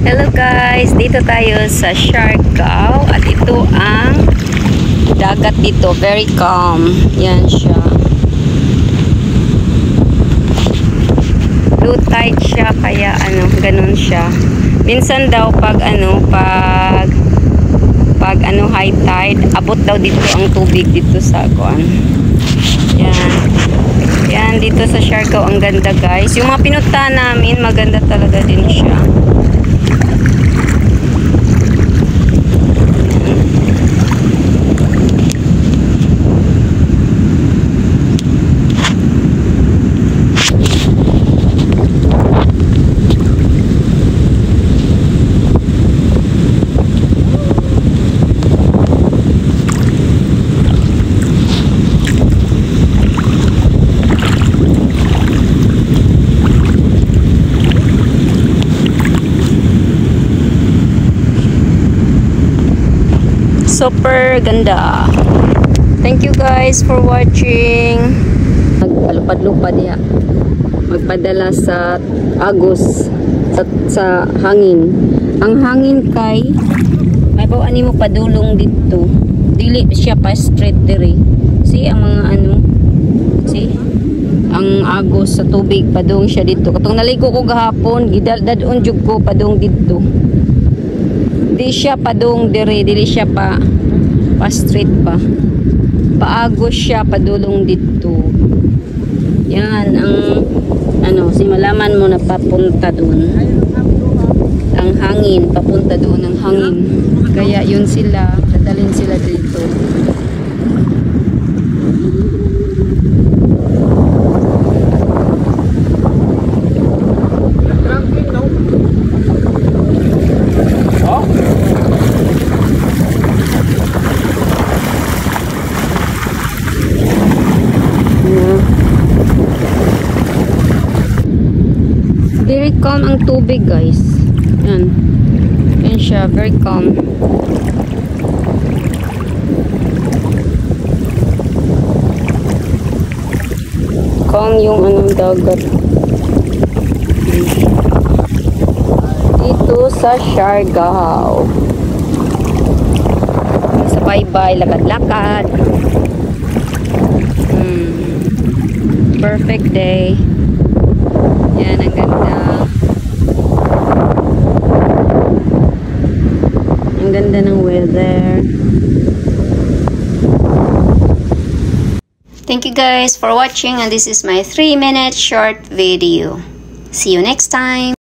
Hello guys, dito tayo sa Siargao at ito ang dagat dito, very calm. Yan siya. Low tide siya kaya ganun siya. Minsan daw pag high tide, abot daw dito ang tubig dito sa kuan. Yan. Yan dito sa Siargao, ang ganda guys. Yung mga pinuntahan namin, maganda talaga din siya. Super ganda. Thank you guys for watching. Magpalupad-lupad ya. Magpadala sa agos sa hangin. Ang hangin kay may bawaan mo padulong dito. Dili siya pa straight dire. See ang mga see ang agos sa tubig padung siya dito. Katong naligo ko gahapon, gidadon jud ko padung dito. Di siya padung dire, dili siya pa straight pa. Paagos siya padulong dito. Yan ang si malaman mo na papunta doon. Ang hangin papunta doon ang hangin. Kaya yun sila, dadalhin sila dito. Very calm ang tubig guys. Yan. Yan siya, very calm. Calm yung dagat. Dito sa Siargao. Sa bye-bye, lakad-lakad. Perfect day. Yan, ang ganda. Ang ganda ng weather. Thank you guys for watching, and this is my 3-minute short video. See you next time.